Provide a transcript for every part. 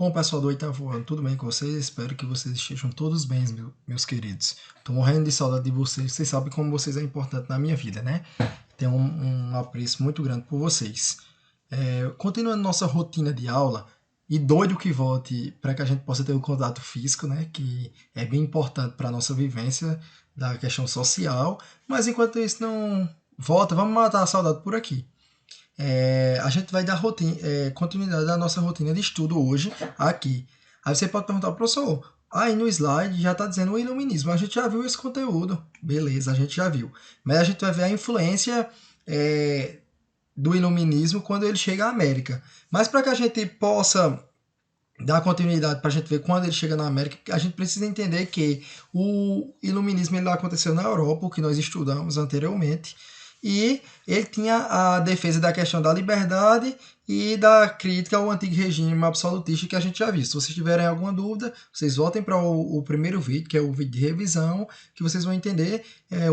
Bom, pessoal do oitavo ano, tudo bem com vocês? Espero que vocês estejam todos bem, meus queridos. Tô morrendo de saudade de vocês. Vocês sabem como vocês é importante na minha vida, né? Tenho um apreço muito grande por vocês. Continuando nossa rotina de aula, e doido que volte para que a gente possa ter o contato físico, né? Que é bem importante para a nossa vivência da questão social. Mas enquanto isso não volta, vamos matar a saudade por aqui. A gente vai dar continuidade à nossa rotina de estudo hoje aqui. Aí você pode perguntar, professor, aí no slide já está dizendo o iluminismo. A gente já viu esse conteúdo. Beleza, a gente já viu. Mas a gente vai ver a influência do iluminismo quando ele chega à América. Mas para que a gente possa dar continuidade, para a gente ver quando ele chega na América, a gente precisa entender que o iluminismo ele aconteceu na Europa, o que nós estudamos anteriormente, e ele tinha a defesa da questão da liberdade e da crítica ao antigo regime absolutista que a gente já viu. Se vocês tiverem alguma dúvida, vocês voltem para o primeiro vídeo, que é o vídeo de revisão, que vocês vão entender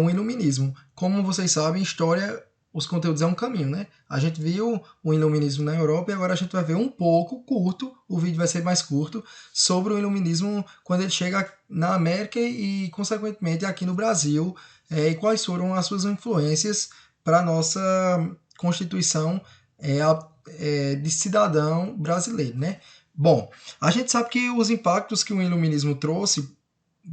o iluminismo. Como vocês sabem, história, os conteúdos é um caminho, né? A gente viu o iluminismo na Europa e agora a gente vai ver um pouco, curto, o vídeo vai ser mais curto, sobre o iluminismo quando ele chega na América e, consequentemente, aqui no Brasil, e quais foram as suas influências para a nossa Constituição de cidadão brasileiro, né? Bom, a gente sabe que os impactos que o iluminismo trouxe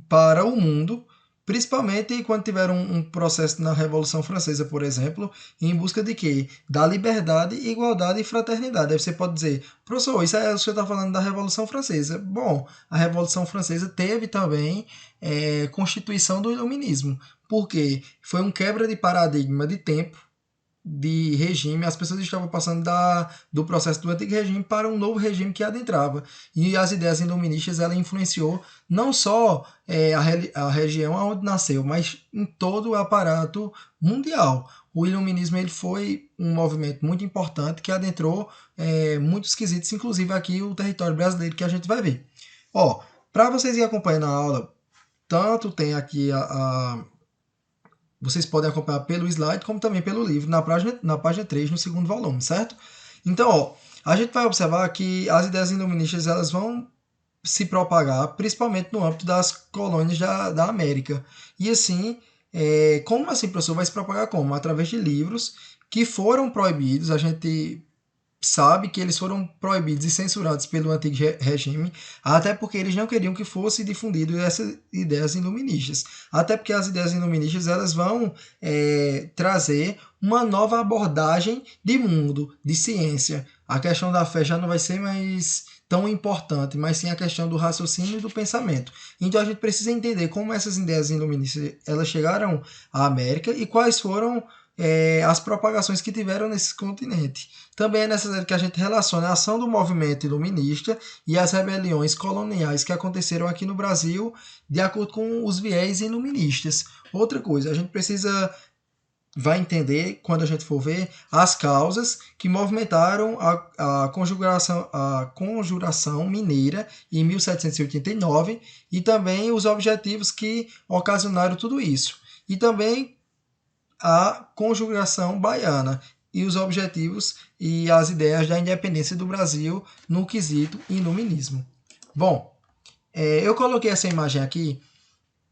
para o mundo, principalmente quando tiveram um processo na Revolução Francesa, por exemplo, em busca de quê? Da liberdade, igualdade e fraternidade. Aí você pode dizer, professor, isso é o senhor está falando da Revolução Francesa. Bom, a Revolução Francesa teve também constituição do iluminismo, porque foi um quebra de paradigma de tempo, de regime, as pessoas estavam passando do processo do antigo regime para um novo regime que adentrava. E as ideias iluministas ela influenciou não só a região onde nasceu, mas em todo o aparato mundial. O iluminismo ele foi um movimento muito importante que adentrou muitos quesitos, inclusive aqui o território brasileiro que a gente vai ver. Ó, para vocês irem acompanhando a aula, tanto tem aqui vocês podem acompanhar pelo slide, como também pelo livro, na página 3, no segundo volume, certo? Então, ó, a gente vai observar que as ideias iluministas elas vão se propagar, principalmente no âmbito das colônias da América. E assim, como assim, professor, vai se propagar como? Através de livros que foram proibidos, a gente sabe que eles foram proibidos e censurados pelo antigo regime, até porque eles não queriam que fosse difundido essas ideias iluministas. Até porque as ideias iluministas elas vão trazer uma nova abordagem de mundo, de ciência. A questão da fé já não vai ser mais tão importante, mas sim a questão do raciocínio e do pensamento. Então a gente precisa entender como essas ideias iluministas elas chegaram à América e quais foram as propagações que tiveram nesse continente. Também é necessário que a gente relacione a ação do movimento iluminista e as rebeliões coloniais que aconteceram aqui no Brasil de acordo com os viés iluministas. Outra coisa, a gente vai entender, quando a gente for ver, as causas que movimentaram a conjuração mineira em 1789 e também os objetivos que ocasionaram tudo isso. E também a conjugação baiana e os objetivos e as ideias da independência do Brasil no quesito iluminismo. Bom, eu coloquei essa imagem aqui.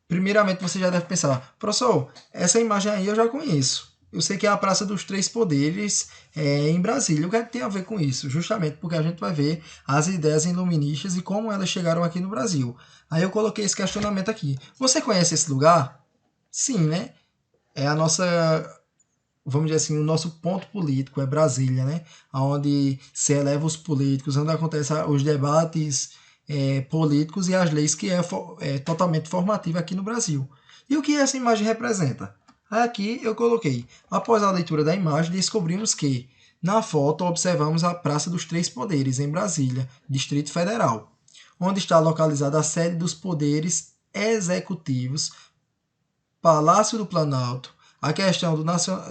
Primeiramente, você já deve pensar, professor, essa imagem aí eu já conheço. Eu sei que é a Praça dos Três Poderes em Brasília. O que é que tem a ver com isso? Justamente porque a gente vai ver as ideias iluministas e como elas chegaram aqui no Brasil. Aí eu coloquei esse questionamento aqui. Você conhece esse lugar? Sim, né? É a nossa, vamos dizer assim, o nosso ponto político, é Brasília, né? Onde se eleva os políticos, onde acontecem os debates políticos e as leis que é totalmente formativa aqui no Brasil. E o que essa imagem representa? Aqui eu coloquei, após a leitura da imagem, descobrimos que na foto observamos a Praça dos Três Poderes, em Brasília, Distrito Federal, onde está localizada a sede dos poderes executivos, Palácio do Planalto, a questão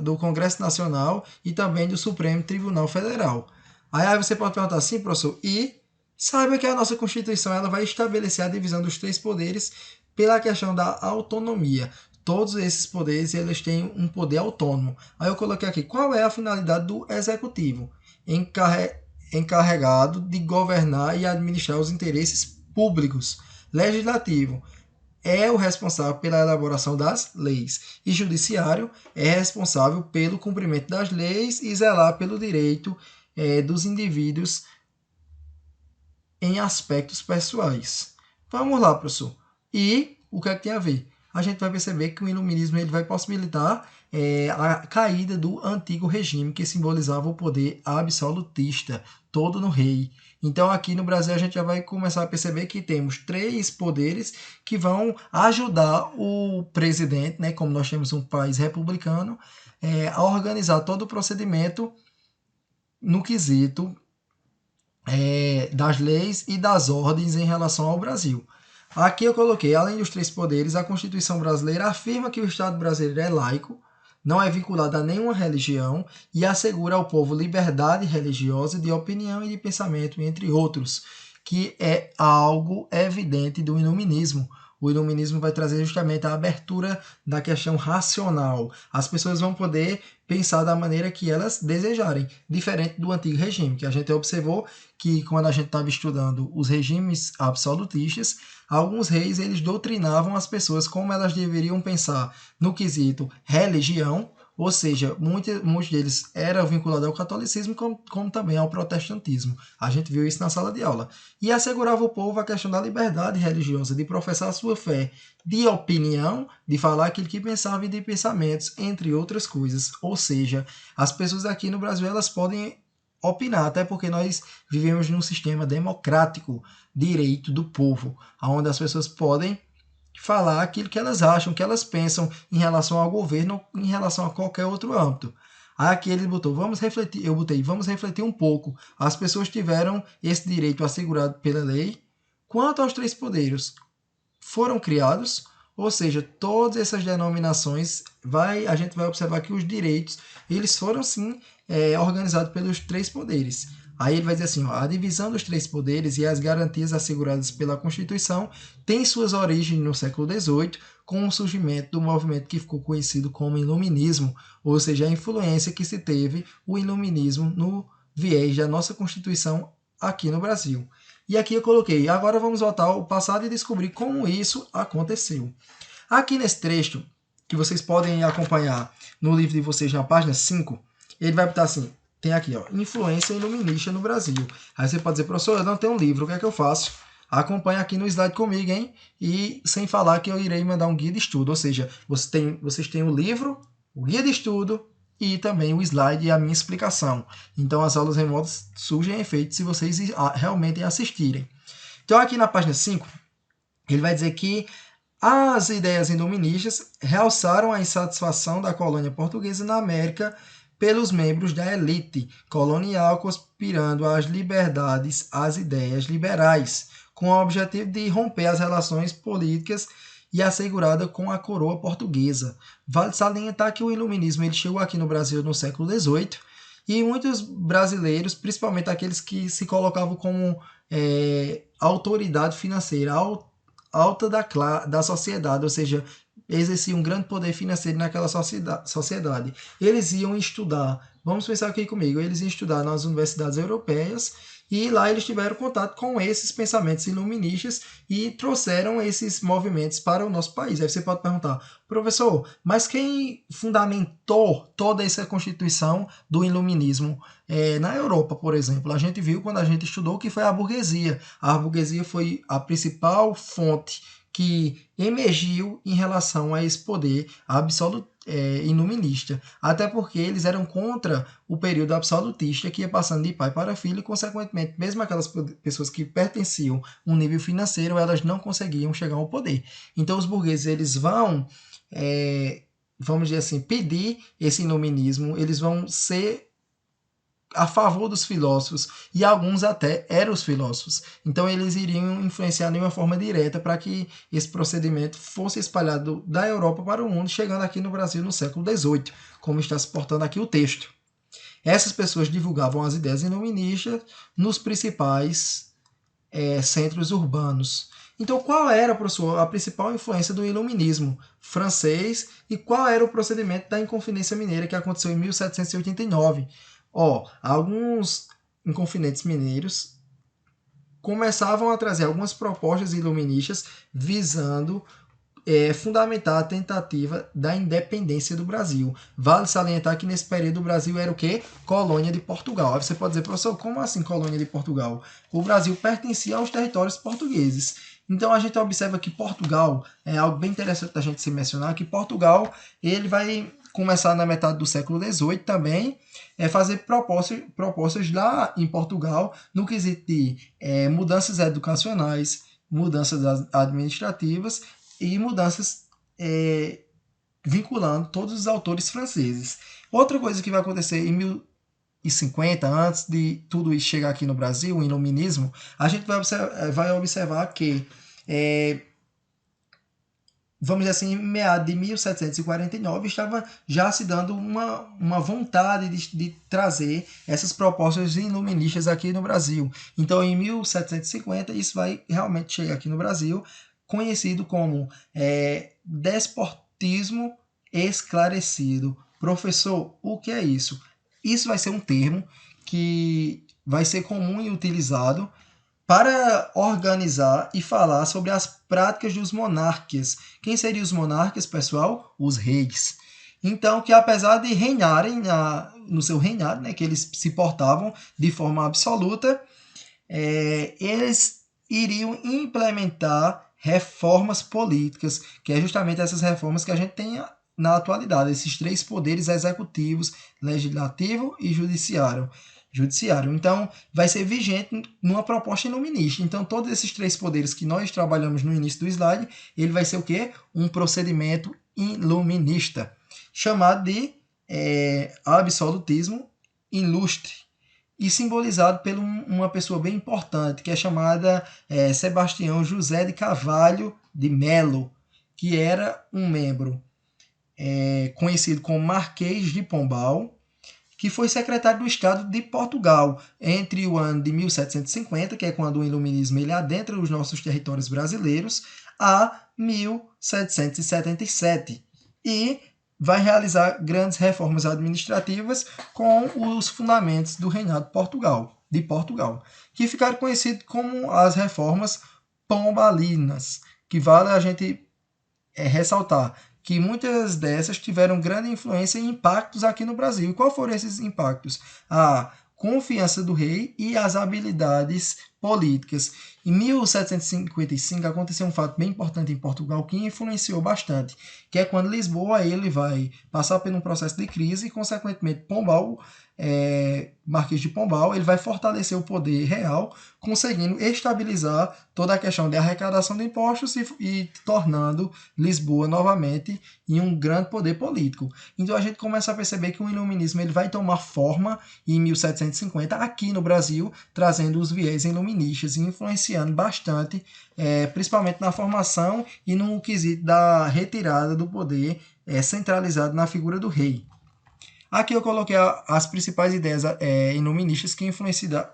do Congresso Nacional e também do Supremo Tribunal Federal. Aí você pode perguntar assim, professor, e saiba que a nossa Constituição ela vai estabelecer a divisão dos três poderes pela questão da autonomia. Todos esses poderes eles têm um poder autônomo. Aí eu coloquei aqui, qual é a finalidade do Executivo? encarregado de governar e administrar os interesses públicos. Legislativo é o responsável pela elaboração das leis e judiciário é responsável pelo cumprimento das leis e zelar pelo direito dos indivíduos em aspectos pessoais. Vamos lá, professor. E o que é que tem a ver? A gente vai perceber que o iluminismo ele vai possibilitar a caída do antigo regime que simbolizava o poder absolutista, todo no rei. Então aqui no Brasil a gente já vai começar a perceber que temos três poderes que vão ajudar o presidente, né, como nós temos um país republicano, a organizar todo o procedimento no quesito das leis e das ordens em relação ao Brasil. Aqui eu coloquei, além dos três poderes, a Constituição brasileira afirma que o Estado brasileiro é laico, não é vinculado a nenhuma religião e assegura ao povo liberdade religiosa de opinião e de pensamento, entre outros, que é algo evidente do iluminismo. O iluminismo vai trazer justamente a abertura da questão racional. As pessoas vão poder pensar da maneira que elas desejarem, diferente do antigo regime, que a gente observou que quando a gente estava estudando os regimes absolutistas, alguns reis eles doutrinavam as pessoas como elas deveriam pensar no quesito religião, ou seja, muitos deles eram vinculados ao catolicismo como também ao protestantismo. A gente viu isso na sala de aula. E assegurava ao povo a questão da liberdade religiosa, de professar a sua fé, de opinião, de falar aquilo que pensava e de pensamentos, entre outras coisas. Ou seja, as pessoas aqui no Brasil elas podem opinar, até porque nós vivemos num sistema democrático, direito do povo, onde as pessoas podem falar aquilo que elas acham, que elas pensam em relação ao governo, em relação a qualquer outro âmbito. Aqui ele botou, vamos refletir, eu botei, vamos refletir um pouco. As pessoas tiveram esse direito assegurado pela lei. Quanto aos três poderes, foram criados, ou seja, todas essas denominações, a gente vai observar que os direitos, eles foram sim organizados pelos três poderes. Aí ele vai dizer assim, ó, a divisão dos três poderes e as garantias asseguradas pela Constituição têm suas origens no século XVIII, com o surgimento do movimento que ficou conhecido como Iluminismo, ou seja, a influência que se teve o Iluminismo no viés da nossa Constituição aqui no Brasil. E aqui eu coloquei, agora vamos voltar ao passado e descobrir como isso aconteceu. Aqui nesse trecho, que vocês podem acompanhar no livro de vocês na página 5, ele vai botar assim, tem aqui, ó, influência iluminista no Brasil. Aí você pode dizer, professor, eu não tenho um livro, o que é que eu faço? Acompanhe aqui no slide comigo, hein? E sem falar que eu irei mandar um guia de estudo, ou seja, vocês têm o livro, o guia de estudo e também o slide e a minha explicação. Então as aulas remotas surgem efeito se vocês realmente assistirem. Então aqui na página 5, ele vai dizer que as ideias iluministas realçaram a insatisfação da colônia portuguesa na América pelos membros da elite colonial conspirando às liberdades, às ideias liberais, com o objetivo de romper as relações políticas e assegurada com a coroa portuguesa. Vale salientar que o iluminismo ele chegou aqui no Brasil no século XVIII e muitos brasileiros, principalmente aqueles que se colocavam como autoridade financeira, alta da sociedade, ou seja, exercia um grande poder financeiro naquela sociedade. Eles iam estudar, vamos pensar aqui comigo, eles iam estudar nas universidades europeias e lá eles tiveram contato com esses pensamentos iluministas e trouxeram esses movimentos para o nosso país. Aí você pode perguntar, professor, mas quem fundamentou toda essa constituição do iluminismo? Na Europa, por exemplo, a gente viu quando a gente estudou que foi a burguesia. A burguesia foi a principal fonte que emergiu em relação a esse poder absoluto iluminista, até porque eles eram contra o período absolutista que ia passando de pai para filho e, consequentemente, mesmo aquelas pessoas que pertenciam a um nível financeiro, elas não conseguiam chegar ao poder. Então, os burgueses eles vão, vamos dizer assim, pedir esse iluminismo, eles vão ser a favor dos filósofos, e alguns até eram os filósofos. Então eles iriam influenciar de uma forma direta para que esse procedimento fosse espalhado da Europa para o mundo, chegando aqui no Brasil no século XVIII, como está se portando aqui o texto. Essas pessoas divulgavam as ideias iluministas nos principais centros urbanos. Então, qual era, professor, a principal influência do iluminismo francês e qual era o procedimento da Inconfidência Mineira que aconteceu em 1789? Alguns inconfidentes mineiros começavam a trazer algumas propostas iluministas visando fundamentar a tentativa da independência do Brasil. Vale salientar que nesse período o Brasil era o quê? Colônia de Portugal. Aí você pode dizer, professor, como assim colônia de Portugal? O Brasil pertencia aos territórios portugueses. Então a gente observa que Portugal, é algo bem interessante da gente se mencionar, que Portugal ele vai começar na metade do século XVIII também, fazer propostas lá em Portugal no quesito de mudanças educacionais, mudanças administrativas e mudanças vinculando todos os autores franceses. Outra coisa que vai acontecer em 1050, antes de tudo isso chegar aqui no Brasil, o iluminismo, a gente vai observar que, vamos dizer assim, em meados de 1749, estava já se dando uma vontade de trazer essas propostas iluministas aqui no Brasil. Então, em 1750, isso vai realmente chegar aqui no Brasil, conhecido como despotismo esclarecido. Professor, o que é isso? Isso vai ser um termo que vai ser comum e utilizado para organizar e falar sobre as práticas dos monarcas. Quem seriam os monarcas, pessoal? Os reis. Então, que apesar de reinarem no seu reinado, né, que eles se portavam de forma absoluta, eles iriam implementar reformas políticas, que é justamente essas reformas que a gente tem na atualidade, esses três poderes executivos, legislativo e judiciário. Então, vai ser vigente numa proposta iluminista. Então, todos esses três poderes que nós trabalhamos no início do slide, ele vai ser o quê? Um procedimento iluminista, chamado de absolutismo ilustre, e simbolizado por uma pessoa bem importante, que é chamada Sebastião José de Carvalho de Melo, que era um membro conhecido como Marquês de Pombal, que foi secretário do Estado de Portugal entre o ano de 1750, que é quando o iluminismo ele adentra os nossos territórios brasileiros, a 1777. E vai realizar grandes reformas administrativas com os fundamentos do reinado de Portugal, que ficaram conhecidos como as reformas pombalinas, que vale a gente ressaltar que muitas dessas tiveram grande influência e impactos aqui no Brasil. E quais foram esses impactos? A confiança do rei e as habilidades políticas. Em 1755 aconteceu um fato bem importante em Portugal que influenciou bastante, que é quando Lisboa ele vai passar por um processo de crise e, consequentemente, Pombal, Marquês de Pombal, ele vai fortalecer o poder real, conseguindo estabilizar toda a questão de arrecadação de impostos e tornando Lisboa novamente em um grande poder político. Então a gente começa a perceber que o iluminismo ele vai tomar forma em 1750 aqui no Brasil, trazendo os viés iluministas e influenciando bastante, principalmente na formação e no quesito da retirada do poder centralizado na figura do rei. Aqui eu coloquei as principais ideias iluministas que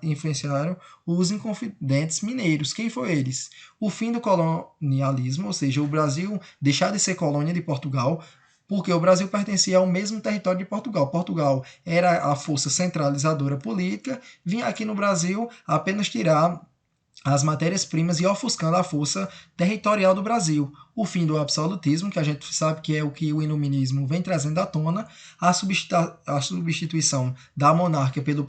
influenciaram os inconfidentes mineiros. Quem foram eles? O fim do colonialismo, ou seja, o Brasil deixar de ser colônia de Portugal, porque o Brasil pertencia ao mesmo território de Portugal. Portugal era a força centralizadora política, vinha aqui no Brasil apenas tirar as matérias-primas e ofuscando a força territorial do Brasil. O fim do absolutismo, que a gente sabe que é o que o iluminismo vem trazendo à tona, a substituição da monarquia pelo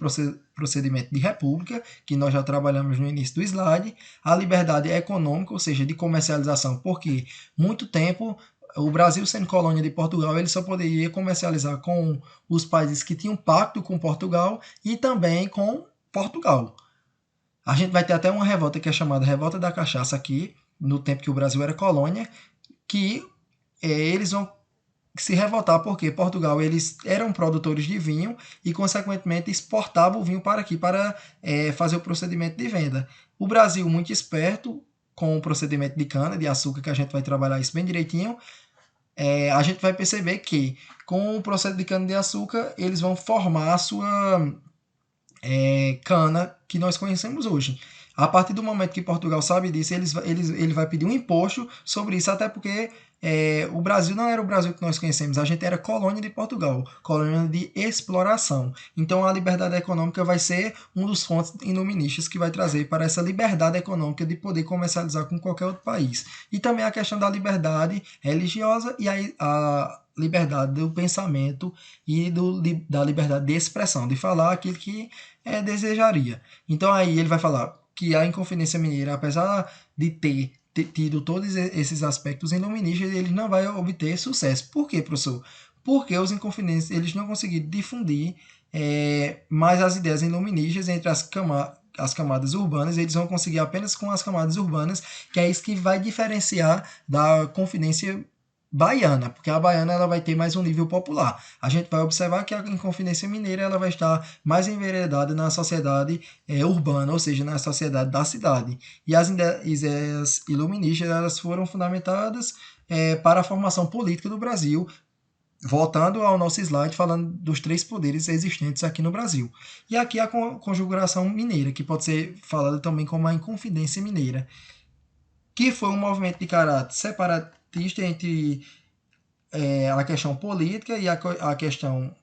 procedimento de república, que nós já trabalhamos no início do slide, a liberdade econômica, ou seja, de comercialização, porque muito tempo o Brasil, sendo colônia de Portugal, ele só poderia comercializar com os países que tinham pacto com Portugal e também com Portugal. A gente vai ter até uma revolta que é chamada Revolta da Cachaça aqui, no tempo que o Brasil era colônia, que eles vão se revoltar porque Portugal eles eram produtores de vinho e, consequentemente, exportavam o vinho para aqui para fazer o procedimento de venda. O Brasil, muito esperto com o procedimento de cana, de açúcar, que a gente vai trabalhar isso bem direitinho, a gente vai perceber que com o processo de cana de açúcar eles vão formar a sua cana que nós conhecemos hoje. A partir do momento que Portugal sabe disso, ele vai pedir um imposto sobre isso, até porque o Brasil não era o Brasil que nós conhecemos, a gente era colônia de Portugal, colônia de exploração. Então a liberdade econômica vai ser um dos fontes iluministas que vai trazer para essa liberdade econômica de poder comercializar com qualquer outro país. E também a questão da liberdade religiosa e a liberdade do pensamento e da liberdade de expressão, de falar aquilo que desejaria. Então aí ele vai falar que a Inconfidência Mineira, apesar de ter tido todos esses aspectos iluministas, ele não vai obter sucesso. Por quê, professor? Porque os inconfidentes eles não conseguiram difundir mais as ideias iluministas entre as camadas urbanas, eles vão conseguir apenas com as camadas urbanas, que é isso que vai diferenciar da Confidência baiana, porque a baiana ela vai ter mais um nível popular. A gente vai observar que a Inconfidência Mineira ela vai estar mais enveredada na sociedade urbana, ou seja, na sociedade da cidade. E as ideias iluministas elas foram fundamentadas para a formação política do Brasil, voltando ao nosso slide falando dos três poderes existentes aqui no Brasil. E aqui a conjuração mineira, que pode ser falada também como a Inconfidência Mineira, que foi um movimento de caráter separatista entre a questão política e a questão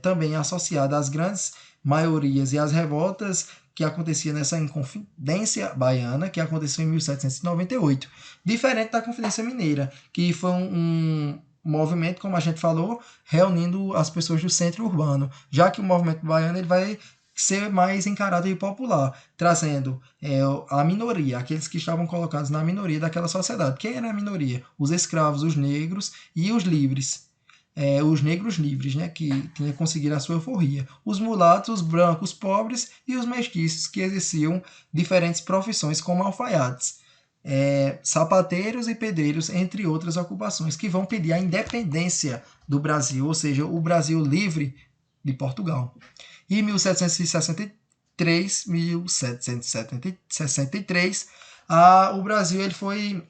também associada às grandes maiorias e às revoltas que acontecia nessa Inconfidência Baiana, que aconteceu em 1798. Diferente da Confidência Mineira, que foi um movimento, como a gente falou, reunindo as pessoas do centro urbano, já que o movimento baiano ele vai ser mais em caráter popular, trazendo a minoria, aqueles que estavam colocados na minoria daquela sociedade. Quem era a minoria? Os escravos, os negros e os livres. Os negros livres, né, que tinham conseguido a sua alforria. Os mulatos, os brancos pobres e os mestiços que exerciam diferentes profissões como alfaiates. Sapateiros e pedreiros, entre outras ocupações, que vão pedir a independência do Brasil, ou seja, o Brasil livre de Portugal. E em 1763, o Brasil ele foi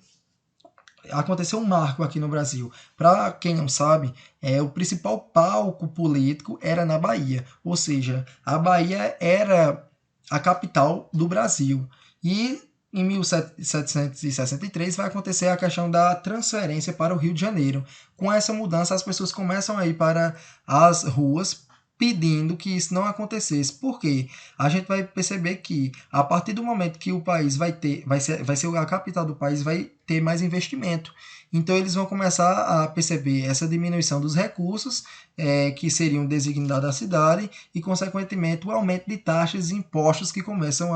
aconteceu um marco aqui no Brasil. Para quem não sabe, o principal palco político era na Bahia, ou seja, a Bahia era a capital do Brasil. E em 1763 vai acontecer a questão da transferência para o Rio de Janeiro. Com essa mudança, as pessoas começam a ir para as ruas pedindo que isso não acontecesse. Por quê? A gente vai perceber que a partir do momento que o país vai ser a capital do país, vai ter mais investimento. Então eles vão começar a perceber essa diminuição dos recursos que seriam designados à cidade e, consequentemente, o aumento de taxas e impostos que começam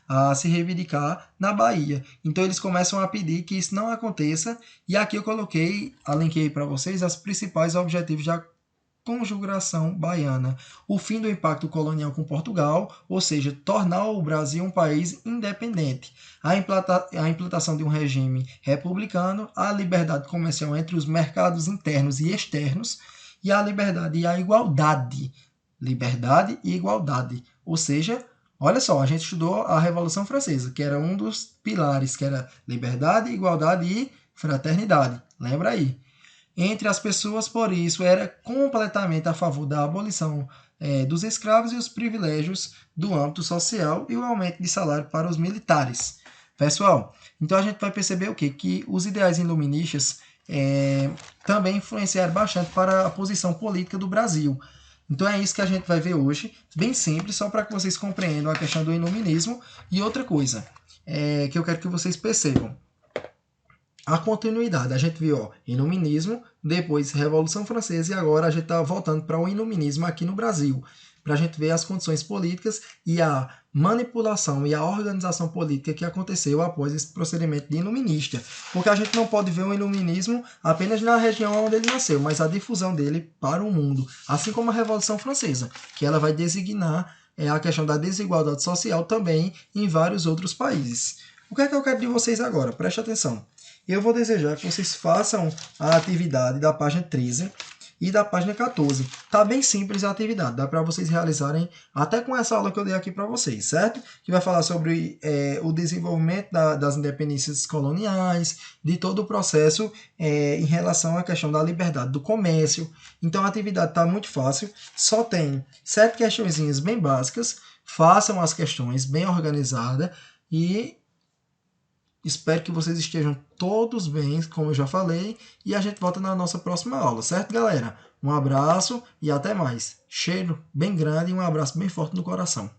a se reivindicar na Bahia. Então eles começam a pedir que isso não aconteça, e aqui eu alenquei para vocês os principais objetivos da conjuração baiana: o fim do impacto colonial com Portugal, ou seja, tornar o Brasil um país independente, a implantação de um regime republicano, a liberdade comercial entre os mercados internos e externos, e a liberdade e a igualdade. Liberdade e igualdade, ou seja, olha só, a gente estudou a Revolução Francesa, que era um dos pilares, que era liberdade, igualdade e fraternidade. Lembra aí? Entre as pessoas, por isso, era completamente a favor da abolição dos escravos e os privilégios do âmbito social e o aumento de salário para os militares. Pessoal, então a gente vai perceber o quê? Que os ideais iluministas também influenciaram bastante para a posição política do Brasil. Então é isso que a gente vai ver hoje, bem simples, só para que vocês compreendam a questão do iluminismo. E outra coisa que eu quero que vocês percebam: a continuidade. A gente viu iluminismo, depois Revolução Francesa, e agora a gente está voltando para o iluminismo aqui no Brasil, para a gente ver as condições políticas e a manipulação e a organização política que aconteceu após esse procedimento de iluminista. Porque a gente não pode ver o iluminismo apenas na região onde ele nasceu, mas a difusão dele para o mundo, assim como a Revolução Francesa, que ela vai designar a questão da desigualdade social também em vários outros países. O que é que eu quero de vocês agora? Preste atenção. Eu vou desejar que vocês façam a atividade da página 13 e da página 14. Tá bem simples a atividade, dá para vocês realizarem até com essa aula que eu dei aqui para vocês, certo? Que vai falar sobre o desenvolvimento das independências coloniais, de todo o processo em relação à questão da liberdade do comércio. Então a atividade está muito fácil, só tem 7 questõezinhas bem básicas. Façam as questões bem organizadas. E espero que vocês estejam todos bem, como eu já falei, e a gente volta na nossa próxima aula, certo, galera? Um abraço e até mais. Cheiro bem grande e um abraço bem forte no coração.